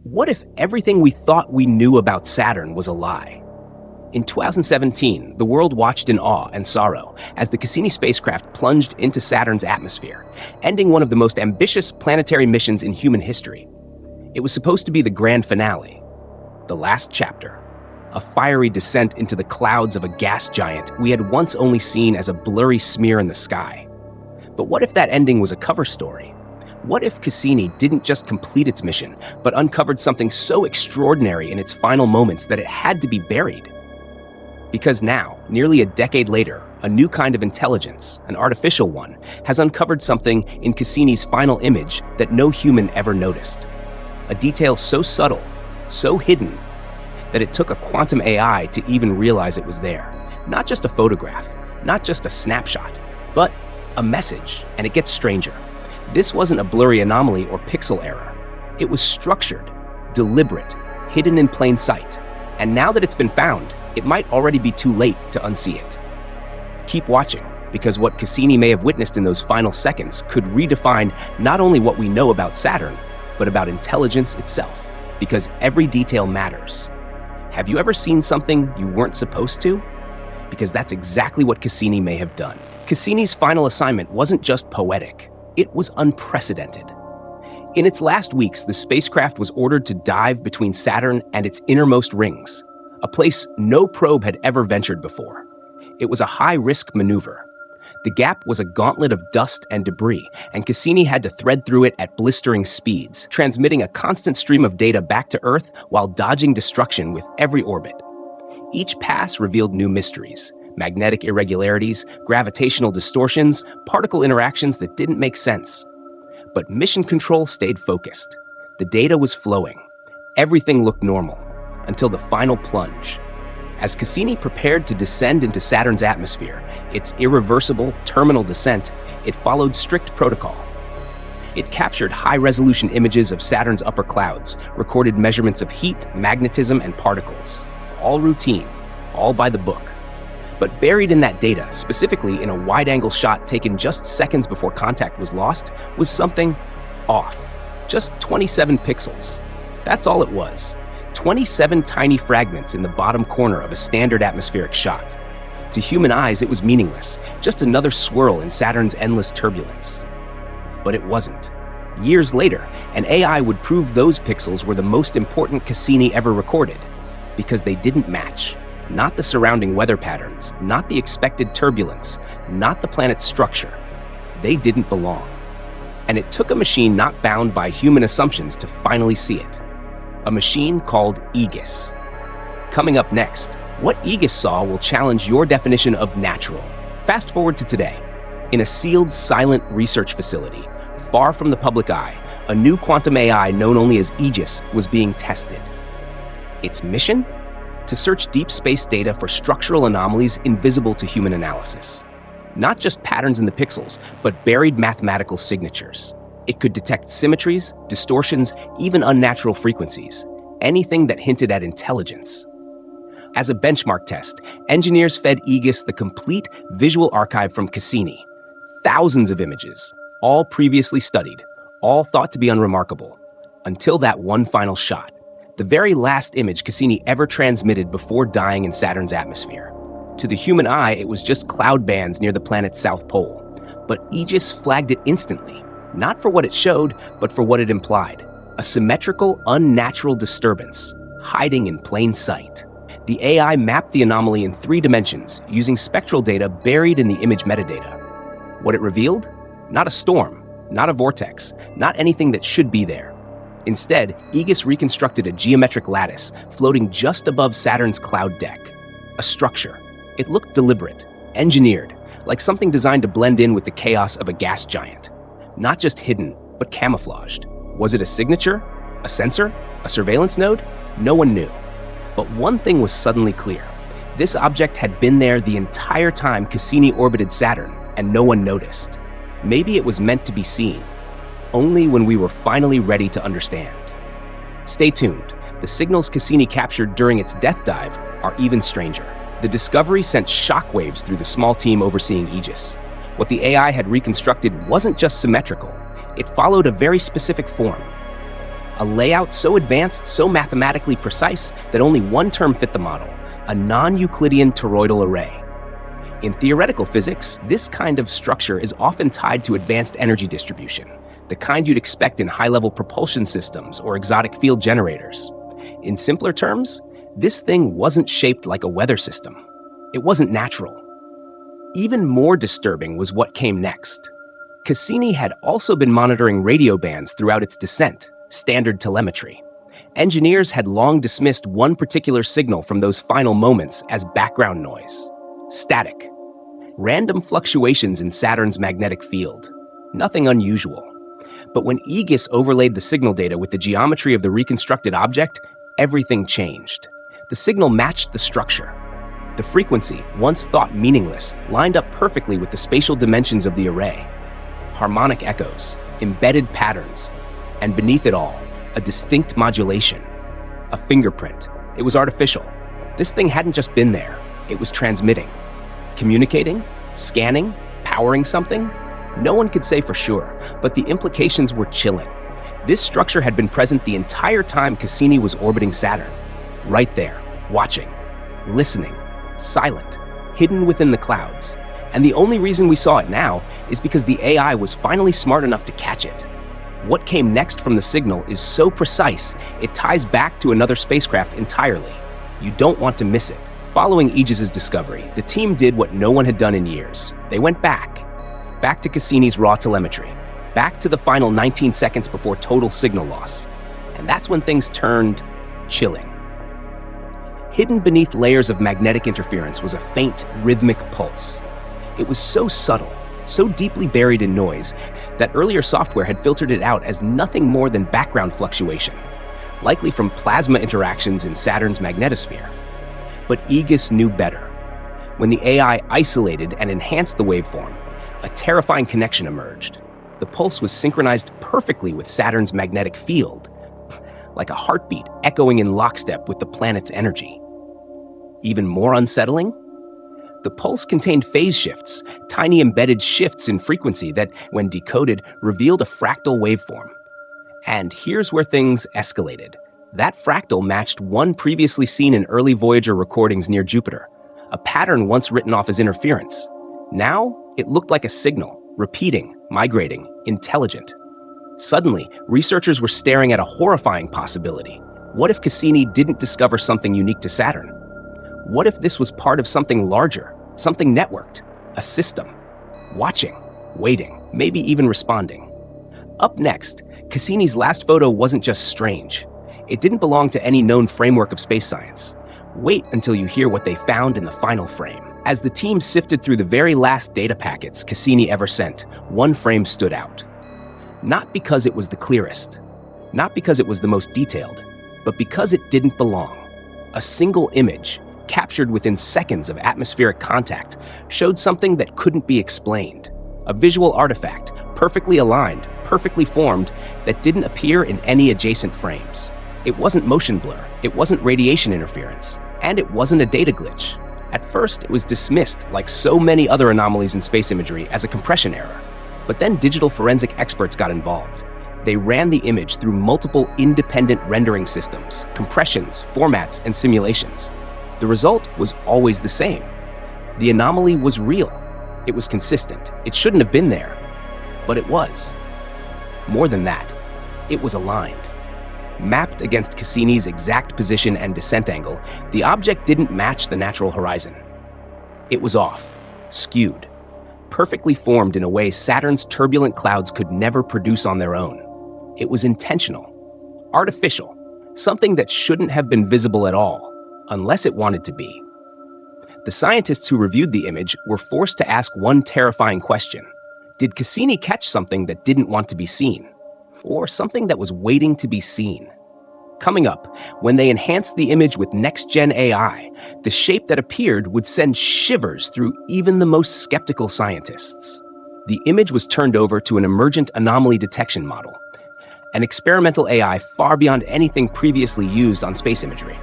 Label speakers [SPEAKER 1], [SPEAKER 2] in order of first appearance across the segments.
[SPEAKER 1] What if everything we thought we knew about Saturn was a lie? In 2017, the world watched in awe and sorrow as the Cassini spacecraft plunged into Saturn's atmosphere, ending one of the most ambitious planetary missions in human history. It was supposed to be the grand finale, the last chapter, a fiery descent into the clouds of a gas giant we had once only seen as a blurry smear in the sky. But what if that ending was a cover story? What if Cassini didn't just complete its mission, but uncovered something so extraordinary in its final moments that it had to be buried? Because now, nearly a decade later, a new kind of intelligence, an artificial one, has uncovered something in Cassini's final image that no human ever noticed. A detail so subtle, so hidden, that it took a quantum AI to even realize it was there. Not just a photograph, not just a snapshot, but a message. And it gets stranger. This wasn't a blurry anomaly or pixel error. It was structured, deliberate, hidden in plain sight. And now that it's been found, it might already be too late to unsee it. Keep watching, because what Cassini may have witnessed in those final seconds could redefine not only what we know about Saturn, but about intelligence itself, because every detail matters. Have you ever seen something you weren't supposed to? Because that's exactly what Cassini may have done. Cassini's final assignment wasn't just poetic, it was unprecedented. In its last weeks, the spacecraft was ordered to dive between Saturn and its innermost rings, a place no probe had ever ventured before. It was a high-risk maneuver. The gap was a gauntlet of dust and debris, and Cassini had to thread through it at blistering speeds, transmitting a constant stream of data back to Earth while dodging destruction with every orbit. Each pass revealed new mysteries: magnetic irregularities, gravitational distortions, particle interactions that didn't make sense. But mission control stayed focused. The data was flowing. Everything looked normal, until the final plunge. As Cassini prepared to descend into Saturn's atmosphere, its irreversible terminal descent, it followed strict protocol. It captured high-resolution images of Saturn's upper clouds, recorded measurements of heat, magnetism, and particles. All routine, all by the book. But buried in that data, specifically in a wide-angle shot taken just seconds before contact was lost, was something off. Just 27 pixels. That's all it was. 27 tiny fragments in the bottom corner of a standard atmospheric shot. To human eyes, it was meaningless, just another swirl in Saturn's endless turbulence. But it wasn't. Years later, an AI would prove those pixels were the most important Cassini ever recorded, because they didn't match. Not the surrounding weather patterns, not the expected turbulence, not the planet's structure. They didn't belong. And it took a machine not bound by human assumptions to finally see it. A machine called Aegis. Coming up next, what Aegis saw will challenge your definition of natural. Fast forward to today. In a sealed, silent research facility, far from the public eye, a new quantum AI known only as Aegis was being tested. Its mission? To search deep space data for structural anomalies invisible to human analysis. Not just patterns in the pixels, but buried mathematical signatures. It could detect symmetries, distortions, even unnatural frequencies, anything that hinted at intelligence. As a benchmark test, engineers fed Aegis the complete visual archive from Cassini. Thousands of images, all previously studied, all thought to be unremarkable, until that one final shot. The very last image Cassini ever transmitted before dying in Saturn's atmosphere. To the human eye, it was just cloud bands near the planet's south pole. But Aegis flagged it instantly, not for what it showed, but for what it implied. A symmetrical, unnatural disturbance, hiding in plain sight. The AI mapped the anomaly in 3 dimensions, using spectral data buried in the image metadata. What it revealed? Not a storm, not a vortex, not anything that should be there. Instead, Aegis reconstructed a geometric lattice floating just above Saturn's cloud deck. A structure. It looked deliberate, engineered, like something designed to blend in with the chaos of a gas giant. Not just hidden, but camouflaged. Was it a signature? A sensor? A surveillance node? No one knew. But one thing was suddenly clear. This object had been there the entire time Cassini orbited Saturn, and no one noticed. Maybe it was meant to be seen, only when we were finally ready to understand. Stay tuned. The signals Cassini captured during its death dive are even stranger. The discovery sent shockwaves through the small team overseeing Aegis. What the AI had reconstructed wasn't just symmetrical. It followed a very specific form. A layout so advanced, so mathematically precise, that only one term fit the model: a non-Euclidean toroidal array. In theoretical physics, this kind of structure is often tied to advanced energy distribution, the kind you'd expect in high-level propulsion systems or exotic field generators. In simpler terms, this thing wasn't shaped like a weather system. It wasn't natural. Even more disturbing was what came next. Cassini had also been monitoring radio bands throughout its descent, standard telemetry. Engineers had long dismissed one particular signal from those final moments as background noise: static. Random fluctuations in Saturn's magnetic field. Nothing unusual. But when Aegis overlaid the signal data with the geometry of the reconstructed object, everything changed. The signal matched the structure. The frequency, once thought meaningless, lined up perfectly with the spatial dimensions of the array. Harmonic echoes, embedded patterns, and beneath it all, a distinct modulation. A fingerprint. It was artificial. This thing hadn't just been there. It was transmitting. Communicating? Scanning? Powering something? No one could say for sure, but the implications were chilling. This structure had been present the entire time Cassini was orbiting Saturn. Right there, watching, listening, silent, hidden within the clouds. And the only reason we saw it now is because the AI was finally smart enough to catch it. What came next from the signal is so precise, it ties back to another spacecraft entirely. You don't want to miss it. Following Aegis's discovery, the team did what no one had done in years. They went back to Cassini's raw telemetry, back to the final 19 seconds before total signal loss. And that's when things turned chilling. Hidden beneath layers of magnetic interference was a faint, rhythmic pulse. It was so subtle, so deeply buried in noise, that earlier software had filtered it out as nothing more than background fluctuation, likely from plasma interactions in Saturn's magnetosphere. But Aegis knew better. When the AI isolated and enhanced the waveform, a terrifying connection emerged. The pulse was synchronized perfectly with Saturn's magnetic field, like a heartbeat echoing in lockstep with the planet's energy. Even more unsettling? The pulse contained phase shifts, tiny embedded shifts in frequency that, when decoded, revealed a fractal waveform. And here's where things escalated. That fractal matched one previously seen in early Voyager recordings near Jupiter, a pattern once written off as interference. Now, it looked like a signal, repeating, migrating, intelligent. Suddenly, researchers were staring at a horrifying possibility. What if Cassini didn't discover something unique to Saturn? What if this was part of something larger, something networked, a system, watching, waiting, maybe even responding? Up next, Cassini's last photo wasn't just strange. It didn't belong to any known framework of space science. Wait until you hear what they found in the final frame. As the team sifted through the very last data packets Cassini ever sent, one frame stood out. Not because it was the clearest, not because it was the most detailed, but because it didn't belong. A single image, captured within seconds of atmospheric contact, showed something that couldn't be explained. A visual artifact, perfectly aligned, perfectly formed, that didn't appear in any adjacent frames. It wasn't motion blur, it wasn't radiation interference, and it wasn't a data glitch. At first, it was dismissed, like so many other anomalies in space imagery, as a compression error. But then digital forensic experts got involved. They ran the image through multiple independent rendering systems, compressions, formats, and simulations. The result was always the same. The anomaly was real. It was consistent. It shouldn't have been there. But it was. More than that, it was aligned. Mapped against Cassini's exact position and descent angle, the object didn't match the natural horizon. It was off, skewed, perfectly formed in a way Saturn's turbulent clouds could never produce on their own. It was intentional, artificial, something that shouldn't have been visible at all, unless it wanted to be. The scientists who reviewed the image were forced to ask one terrifying question. Did Cassini catch something that didn't want to be seen? Or something that was waiting to be seen? Coming up, when they enhanced the image with next-gen AI, the shape that appeared would send shivers through even the most skeptical scientists. The image was turned over to an emergent anomaly detection model, an experimental AI far beyond anything previously used on space imagery.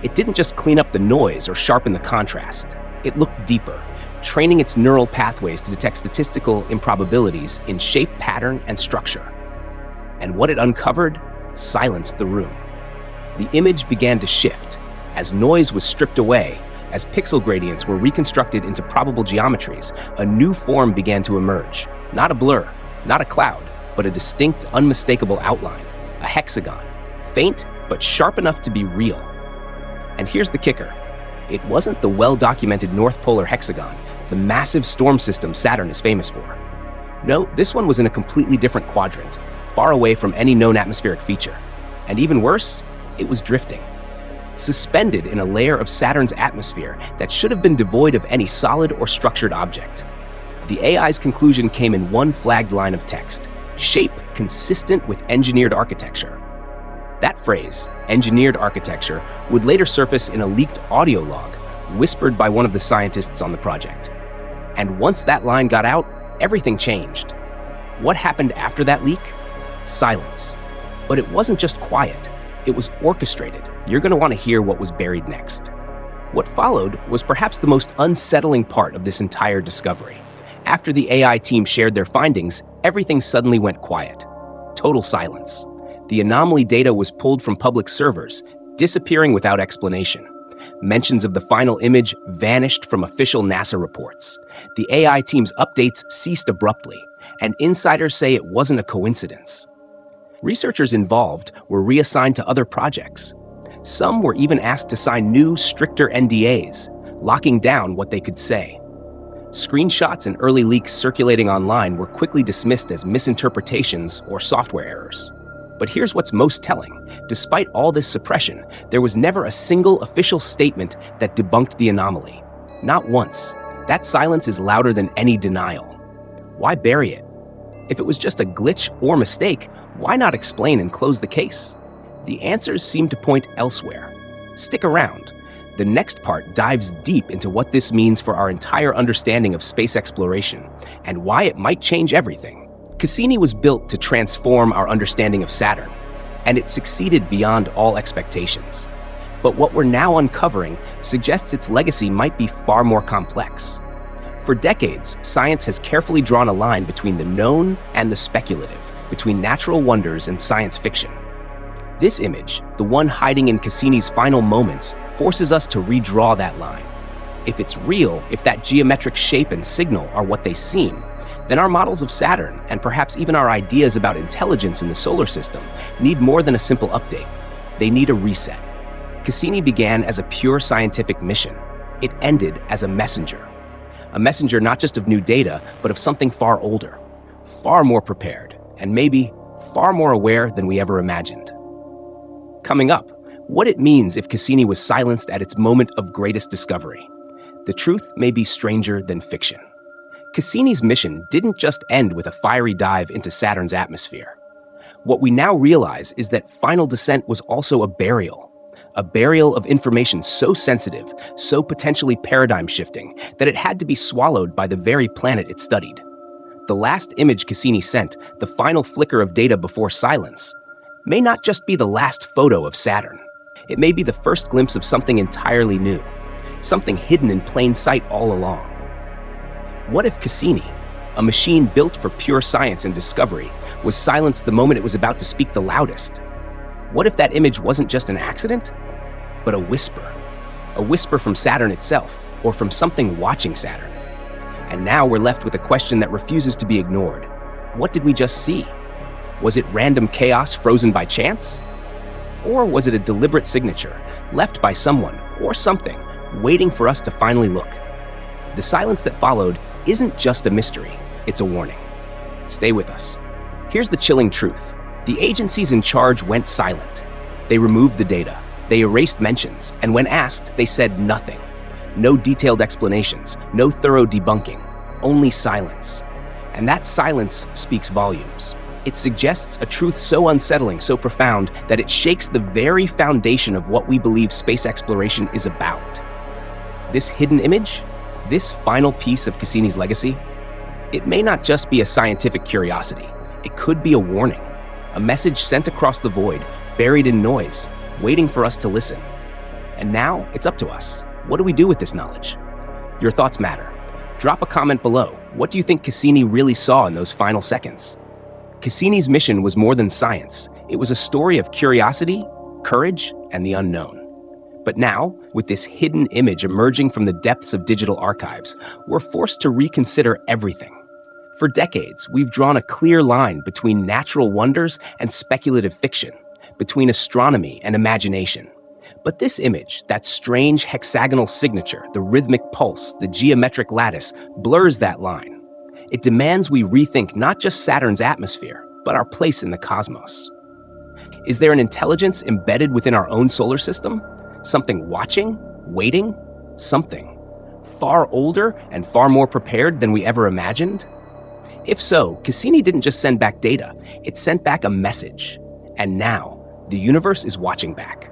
[SPEAKER 1] It didn't just clean up the noise or sharpen the contrast. It looked deeper, training its neural pathways to detect statistical improbabilities in shape, pattern, and structure. And what it uncovered silenced the room. The image began to shift. As noise was stripped away, as pixel gradients were reconstructed into probable geometries, a new form began to emerge. Not a blur, not a cloud, but a distinct, unmistakable outline. A hexagon. Faint, but sharp enough to be real. And here's the kicker. It wasn't the well-documented North Polar hexagon, the massive storm system Saturn is famous for. No, this one was in a completely different quadrant, far away from any known atmospheric feature. And even worse, it was drifting. Suspended in a layer of Saturn's atmosphere that should have been devoid of any solid or structured object. The AI's conclusion came in one flagged line of text: shape consistent with engineered architecture. That phrase, engineered architecture, would later surface in a leaked audio log, whispered by one of the scientists on the project. And once that line got out, everything changed. What happened after that leak? Silence. But it wasn't just quiet. It was orchestrated. You're going to want to hear what was buried next. What followed was perhaps the most unsettling part of this entire discovery. After the AI team shared their findings, everything suddenly went quiet. Total silence. The anomaly data was pulled from public servers, disappearing without explanation. Mentions of the final image vanished from official NASA reports. The AI team's updates ceased abruptly, and insiders say it wasn't a coincidence. Researchers involved were reassigned to other projects. Some were even asked to sign new, stricter NDAs, locking down what they could say. Screenshots and early leaks circulating online were quickly dismissed as misinterpretations or software errors. But here's what's most telling. Despite all this suppression, there was never a single official statement that debunked the anomaly. Not once. That silence is louder than any denial. Why bury it? If it was just a glitch or mistake, why not explain and close the case? The answers seem to point elsewhere. Stick around. The next part dives deep into what this means for our entire understanding of space exploration and why it might change everything. Cassini was built to transform our understanding of Saturn, and it succeeded beyond all expectations. But what we're now uncovering suggests its legacy might be far more complex. For decades, science has carefully drawn a line between the known and the speculative, between natural wonders and science fiction. This image, the one hiding in Cassini's final moments, forces us to redraw that line. If it's real, if that geometric shape and signal are what they seem, then our models of Saturn, and perhaps even our ideas about intelligence in the solar system, need more than a simple update. They need a reset. Cassini began as a pure scientific mission. It ended as a messenger. A messenger not just of new data, but of something far older, far more prepared, and maybe far more aware than we ever imagined. Coming up, what it means if Cassini was silenced at its moment of greatest discovery. The truth may be stranger than fiction. Cassini's mission didn't just end with a fiery dive into Saturn's atmosphere. What we now realize is that final descent was also a burial of information so sensitive, so potentially paradigm-shifting, that it had to be swallowed by the very planet it studied. The last image Cassini sent, the final flicker of data before silence, may not just be the last photo of Saturn. It may be the first glimpse of something entirely new, something hidden in plain sight all along. What if Cassini, a machine built for pure science and discovery, was silenced the moment it was about to speak the loudest? What if that image wasn't just an accident, but a whisper from Saturn itself, or from something watching Saturn? And now we're left with a question that refuses to be ignored. What did we just see? Was it random chaos frozen by chance? Or was it a deliberate signature, left by someone or something, waiting for us to finally look? The silence that followed isn't just a mystery, it's a warning. Stay with us. Here's the chilling truth. The agencies in charge went silent. They removed the data, they erased mentions, and when asked, they said nothing. No detailed explanations, no thorough debunking, only silence. And that silence speaks volumes. It suggests a truth so unsettling, so profound, that it shakes the very foundation of what we believe space exploration is about. This hidden image, this final piece of Cassini's legacy, it may not just be a scientific curiosity. It could be a warning, a message sent across the void, buried in noise, waiting for us to listen. And now it's up to us. What do we do with this knowledge? Your thoughts matter. Drop a comment below. What do you think Cassini really saw in those final seconds? Cassini's mission was more than science. It was a story of curiosity, courage, and the unknown. But now, with this hidden image emerging from the depths of digital archives, we're forced to reconsider everything. For decades, we've drawn a clear line between natural wonders and speculative fiction, between astronomy and imagination. But this image, that strange hexagonal signature, the rhythmic pulse, the geometric lattice, blurs that line. It demands we rethink not just Saturn's atmosphere, but our place in the cosmos. Is there an intelligence embedded within our own solar system? Something watching, waiting, something far older and far more prepared than we ever imagined? If so, Cassini didn't just send back data, it sent back a message. And now, the universe is watching back.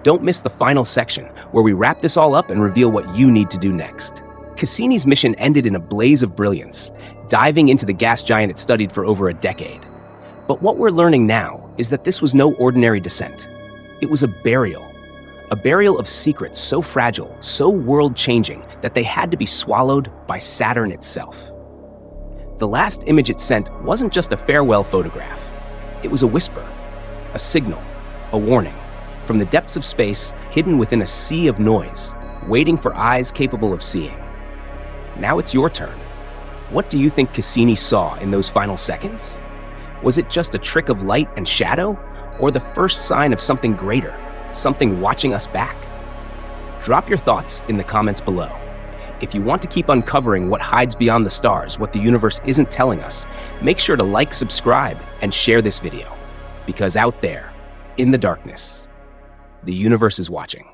[SPEAKER 1] Don't miss the final section, where we wrap this all up and reveal what you need to do next. Cassini's mission ended in a blaze of brilliance, diving into the gas giant it studied for over a decade. But what we're learning now is that this was no ordinary descent. It was a burial of secrets so fragile, so world-changing, that they had to be swallowed by Saturn itself. The last image it sent wasn't just a farewell photograph. It was a whisper, a signal, a warning, from the depths of space, hidden within a sea of noise, waiting for eyes capable of seeing. Now it's your turn. What do you think Cassini saw in those final seconds? Was it just a trick of light and shadow, or the first sign of something greater, something watching us back? Drop your thoughts in the comments below. If you want to keep uncovering what hides beyond the stars, what the universe isn't telling us, make sure to like, subscribe, and share this video. Because out there, in the darkness, the universe is watching.